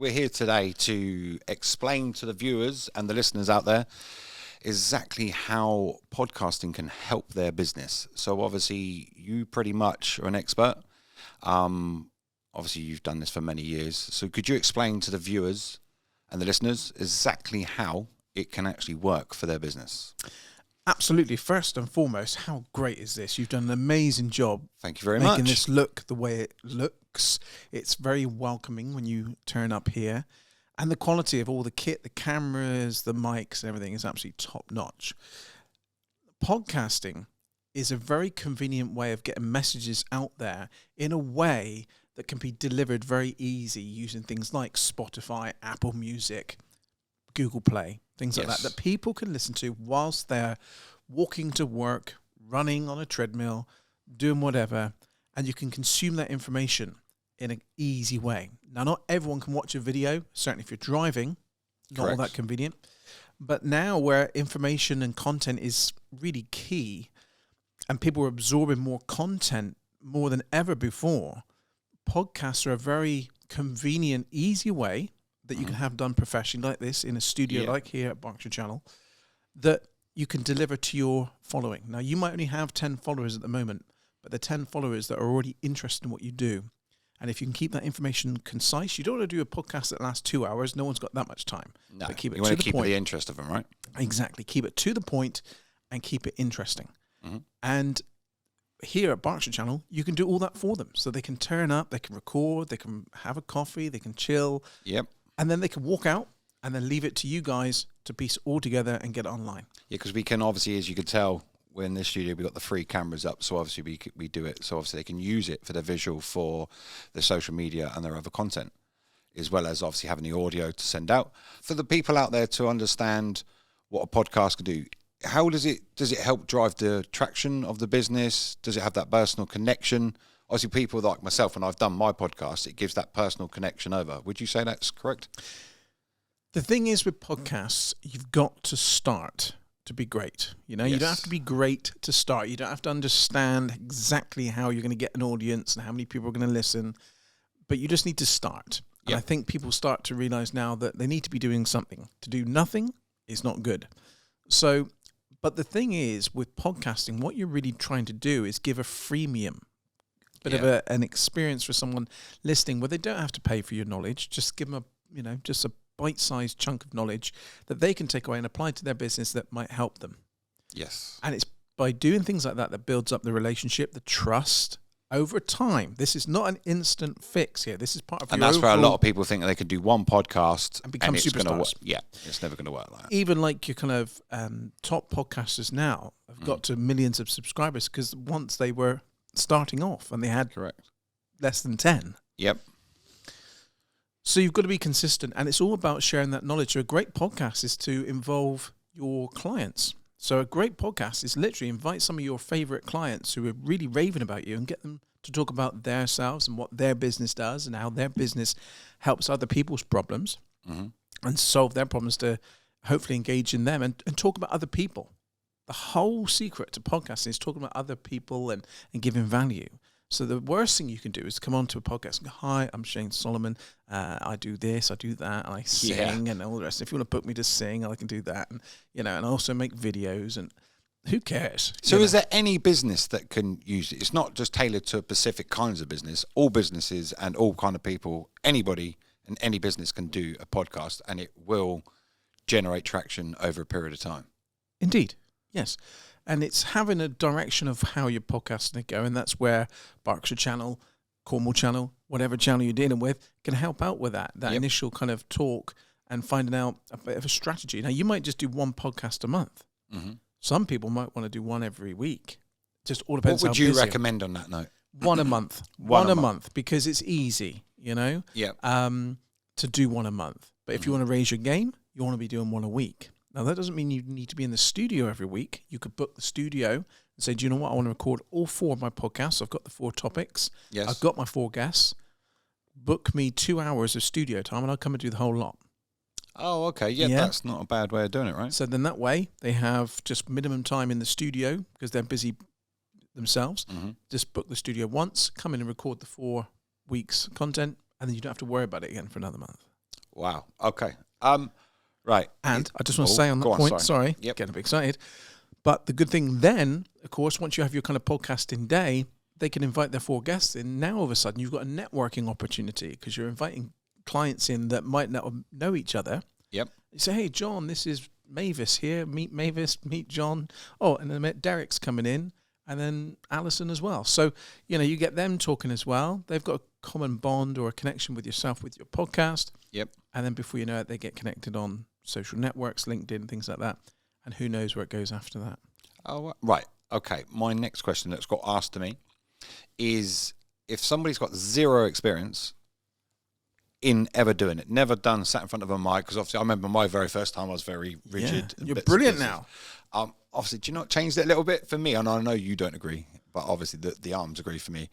We're here today to explain to the viewers and the listeners out there exactly how podcasting can help their business. So obviously you pretty much are an expert. Obviously you've done this for many years. So could you explain to the viewers and the listeners exactly how it can actually work for their business? Absolutely. First and foremost, how great is this? You've done an amazing job. Thank you very making much. this look the way it looks. It's very welcoming when you turn up here. And the quality of all the kit, the cameras, the mics, and everything is absolutely top notch. Podcasting is a very convenient way of getting messages out there in a way that can be delivered very easy using things like Spotify, Apple Music, Google Play, things like that people can listen to whilst they're walking to work, running on a treadmill, doing whatever, and you can consume that information in an easy way. Now, not everyone can watch a video, certainly if you're driving, not all that convenient. But now where information and content is really key and people are absorbing more content more than ever before, podcasts are a very convenient, easy way that you can have done professionally like this in a studio like here at Berkshire Channel that you can deliver to your following. Now, you might only have 10 followers at the moment, but they're 10 followers that are already interested in what you do. And if you can keep that information concise, you don't want to do a podcast that lasts 2 hours. No one's got that much time. No, but keep it you to want to the keep point. the interest of them, right? Exactly. Keep it to the point and keep it interesting. Mm-hmm. And here at Berkshire Channel, you can do all that for them. So they can turn up, they can record, they can have a coffee, they can chill. Yep. And then they can walk out and then leave it to you guys to piece it all together and get it online. Yeah, because we can obviously, as you can tell, we're in this studio, we've got the 3 cameras up, so obviously we do it, so obviously they can use it for their visual, for their social media and their other content, as well as obviously having the audio to send out. For the people out there to understand what a podcast can do, how does it help drive the traction of the business? Does it have that personal connection? Obviously, people like myself, when I've done my podcast, it gives that personal connection over. Would you say that's correct? The thing is with podcasts, you've got to start to be great. You know, you don't have to be great to start. You don't have to understand exactly how you're going to get an audience and how many people are going to listen, but you just need to start. And I think people start to realize now that they need to be doing something. To do nothing is not good. So, but the thing is with podcasting, what you're really trying to do is give a freemium, bit of an experience for someone listening where they don't have to pay for your knowledge. Just give them just a bite-sized chunk of knowledge that they can take away and apply to their business that might help them. Yes. And it's by doing things like that that builds up the relationship, the trust over time. This is not an instant fix here. This is part of and your that's where a lot of people think they could do one podcast and become superstars. It's never going to work like that. Even like your kind of top podcasters now have got to millions of subscribers because once they were starting off and they had less than 10. Yep. So you've got to be consistent, and it's all about sharing that knowledge. So a great podcast is to involve your clients. So a great podcast is literally invite some of your favorite clients who are really raving about you and get them to talk about themselves and what their business does and how their business helps other people's problems and solve their problems to hopefully engage in them and talk about other people. The whole secret to podcasting is talking about other people and giving value. So the worst thing you can do is come onto a podcast and go, hi, I'm Shane Solomon. I do this, I do that, and I sing and all the rest. If you want to book me to sing, I can do that. And, and I also make videos and who cares? So is there any business that can use it? It's not just tailored to specific kinds of business. All businesses and all kind of people, anybody and any business can do a podcast and it will generate traction over a period of time. Indeed. Yes. And it's having a direction of how your podcast is going. That's where Berkshire Channel, Cornwall Channel, whatever channel you're dealing with, can help out with that initial kind of talk and finding out a bit of a strategy. Now, you might just do one podcast a month. Mm-hmm. Some people might want to do one every week. Just all depends. What would you recommend on that note? One a month. one a month because it's easy, to do one a month. But if you want to raise your game, you want to be doing one a week. Now, that doesn't mean you need to be in the studio every week. You could book the studio and say, do you know what? I want to record all 4 of my podcasts. I've got the 4 topics. Yes. I've got my 4 guests. Book me 2 hours of studio time and I'll come and do the whole lot. Oh, okay. Yeah, that's not a bad way of doing it, right? So then that way they have just minimum time in the studio because they're busy themselves. Mm-hmm. Just book the studio once, come in and record the 4 weeks content, and then you don't have to worry about it again for another month. Wow. Okay. Right. And I just want to say on that point, sorry, getting a bit excited. But the good thing then, of course, once you have your kind of podcasting day, they can invite their 4 guests in. Now, all of a sudden, you've got a networking opportunity because you're inviting clients in that might not know each other. Yep. You say, hey, John, this is Mavis here. Meet Mavis, meet John. Oh, and then Derek's coming in, and then Alison as well. So, you get them talking as well. They've got a common bond or a connection with yourself with your podcast. Yep. And then before you know it, they get connected on social networks, LinkedIn, things like that. And who knows where it goes after that. Oh, right. Okay. My next question that's got asked to me is, if somebody's got 0 experience in ever doing it, never sat in front of a mic, because obviously I remember my very first time I was very rigid. Yeah, you're brilliant now. Obviously, do you not change that a little bit for me? And I know you don't agree, but obviously the arms agree for me.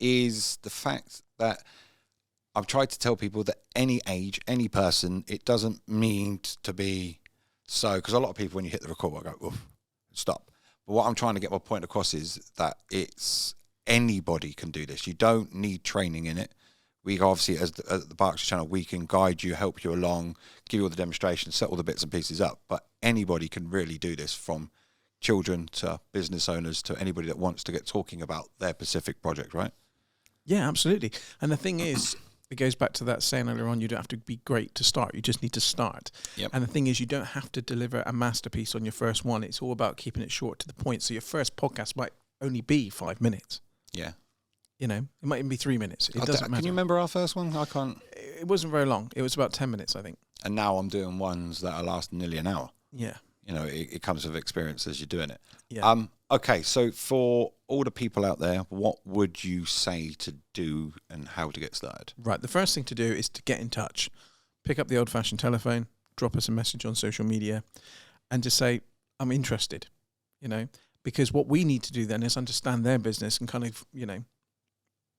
Is the fact that I've tried to tell people that any age, any person, it doesn't mean to be so, because a lot of people, when you hit the record, I go, oof, stop. But what I'm trying to get my point across is that it's anybody can do this. You don't need training in it. We obviously, as the Berkshire channel, we can guide you, help you along, give you all the demonstrations, set all the bits and pieces up. But anybody can really do this, from children to business owners to anybody that wants to get talking about their specific project, right? Yeah, absolutely. And the thing is, it goes back to that saying earlier on, you don't have to be great to start. You just need to start. Yep. And the thing is, you don't have to deliver a masterpiece on your first one. It's all about keeping it short to the point. So your first podcast might only be 5 minutes. Yeah. It might even be 3 minutes. It doesn't matter. Can you remember our first one? I can't. It wasn't very long. It was about 10 minutes, I think. And now I'm doing ones that are lasting nearly an hour. Yeah. It comes with experience as you're doing it. Yeah. Okay, so for all the people out there, what would you say to do and how to get started? Right. The first thing to do is to get in touch. Pick up the old-fashioned telephone, drop us a message on social media, and just say, I'm interested, because what we need to do then is understand their business and kind of,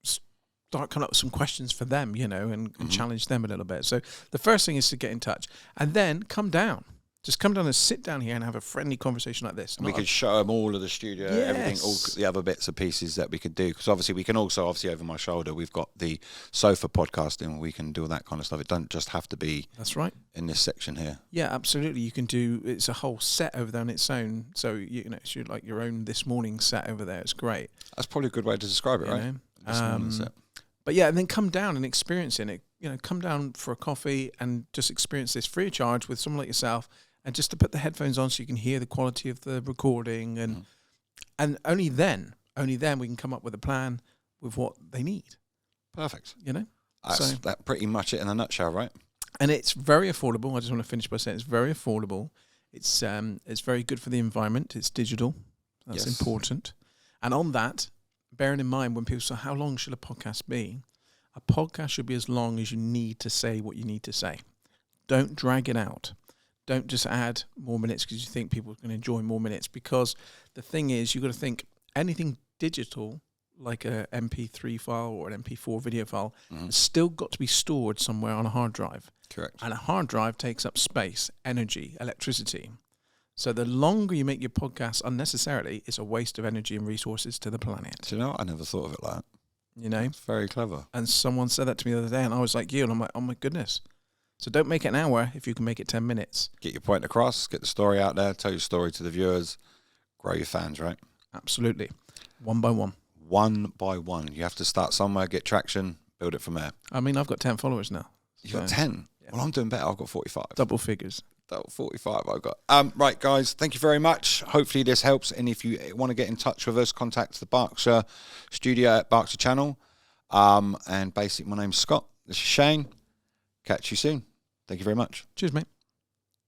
start coming up with some questions for them, and challenge them a little bit. So the first thing is to get in touch, and then come down. Just come down and sit down here and have a friendly conversation like this. And we could show them all of the studio, everything, all the other bits and pieces that we could do. Because obviously we can also, over my shoulder, we've got the sofa podcasting. We can do all that kind of stuff. It doesn't just have to be in this section here. Yeah, absolutely. You can do, it's a whole set over there on its own. So, it's like your own This Morning set over there. It's great. That's probably a good way to describe it, right? This Morning set. But yeah, and then come down and experience it. Come down for a coffee and just experience this free of charge with someone like yourself. And just to put the headphones on so you can hear the quality of the recording, and only then we can come up with a plan with what they need. Perfect. That's that pretty much it in a nutshell, right? And it's very affordable. I just want to finish by saying it's very affordable. It's very good for the environment. It's digital. That's important. And on that, bearing in mind when people say, how long should a podcast be? A podcast should be as long as you need to say what you need to say. Don't drag it out. Don't just add more minutes because you think people are going to enjoy more minutes. Because the thing is, you've got to think anything digital, like a MP3 file or an MP4 video file, has still got to be stored somewhere on a hard drive. Correct. And a hard drive takes up space, energy, electricity. So the longer you make your podcast unnecessarily, it's a waste of energy and resources to the planet. Do you know what? I never thought of it like that. It's very clever. And someone said that to me the other day, and I was like you, and I'm like, oh my goodness. So don't make it an hour if you can make it 10 minutes. Get your point across, get the story out there, tell your story to the viewers, grow your fans, right? Absolutely. One by one. One by one. You have to start somewhere, get traction, build it from there. I mean, I've got 10 followers now. You've got 10? Yeah. Well, I'm doing better. I've got 45. Double figures. 45 I've got. Right, guys, thank you very much. Hopefully this helps. And if you want to get in touch with us, contact the Berkshire studio at Berkshire Channel. And basically, my name's Scott. This is Shane. Catch you soon. Thank you very much. Cheers, mate.